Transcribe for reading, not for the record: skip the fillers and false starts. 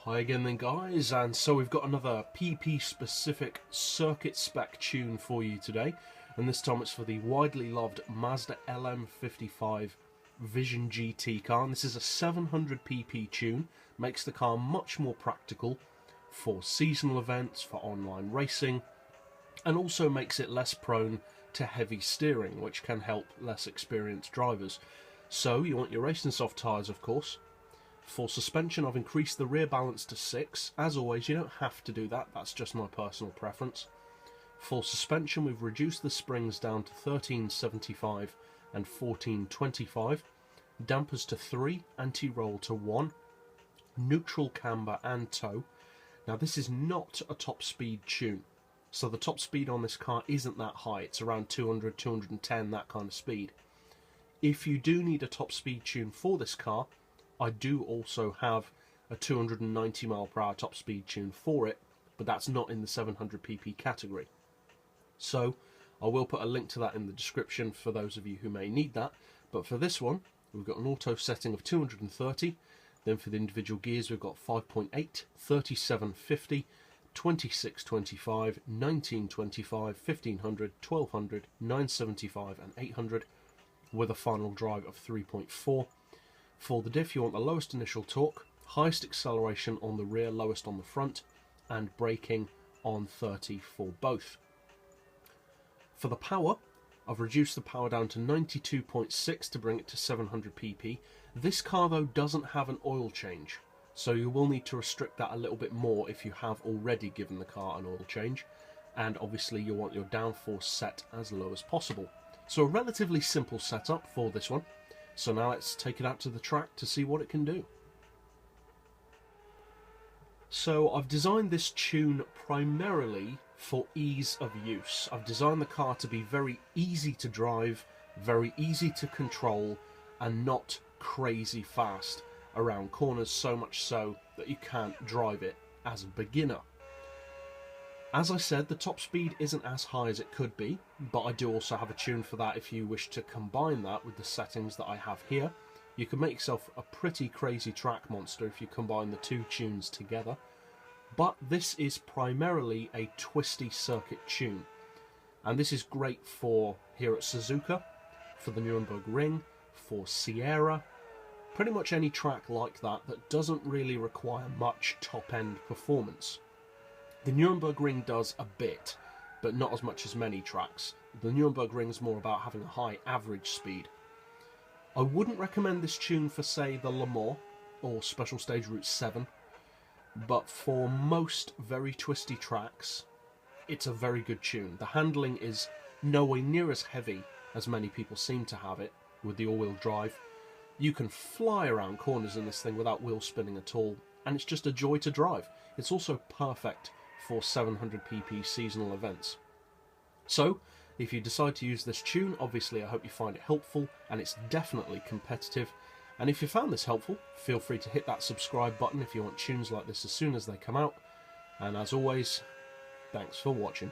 Hi again then guys, and so we've got another PP specific circuit spec tune for you today, and this time it's for the widely loved Mazda LM55 Vision GT car, and this is a 700 PP tune, makes the car much more practical for seasonal events, for online racing, and also makes it less prone to heavy steering, which can help less experienced drivers. So you want your racing soft tyres, of course. For suspension, I've increased the rear balance to 6. As always, you don't have to do that, that's just my personal preference. For suspension, we've reduced the springs down to 1375 and 1425, dampers to 3, anti-roll to 1, neutral camber and tow. Now this is not a top speed tune, so the top speed on this car isn't that high, it's around 200, 210, that kind of speed. If you do need a top speed tune for this car, I do also have a 290 mph top speed tune for it, but that's not in the 700 pp category. So I will put a link to that in the description for those of you who may need that. But for this one, we've got an auto setting of 230. Then for the individual gears, we've got 5.8, 3750, 2625, 1925, 1500, 1200, 975 and 800, with a final drive of 3.4. For the diff, you want the lowest initial torque, highest acceleration on the rear, lowest on the front, and braking on 30 for both. For the power, I've reduced the power down to 92.6 to bring it to 700 pp. This car though doesn't have an oil change, so you will need to restrict that a little bit more if you have already given the car an oil change, and obviously you want your downforce set as low as possible. So a relatively simple setup for this one. So now let's take it out to the track to see what it can do. So I've designed this tune primarily for ease of use. I've designed the car to be very easy to drive, very easy to control, and not crazy fast around corners, so much so that you can't drive it as a beginner. As I said, the top speed isn't as high as it could be, but I do also have a tune for that if you wish to combine that with the settings that I have here. You can make yourself a pretty crazy track monster if you combine the two tunes together. But this is primarily a twisty circuit tune, and this is great for here at Suzuka, for the Nürburgring Ring, for Sierra, pretty much any track like that that doesn't really require much top-end performance. The Nürburgring does a bit, but not as much as many tracks. The Nürburgring is more about having a high average speed. I wouldn't recommend this tune for, say, the Le Mans or Special Stage Route 7, but for most very twisty tracks, it's a very good tune. The handling is nowhere near as heavy as many people seem to have it with the all-wheel drive. You can fly around corners in this thing without wheel spinning at all, and it's just a joy to drive. It's also perfect for 700 pp seasonal events. So if you decide to use this tune, obviously I hope you find it helpful, and it's definitely competitive. And if you found this helpful, feel free to hit that subscribe button if you want tunes like this as soon as they come out. And as always, thanks for watching.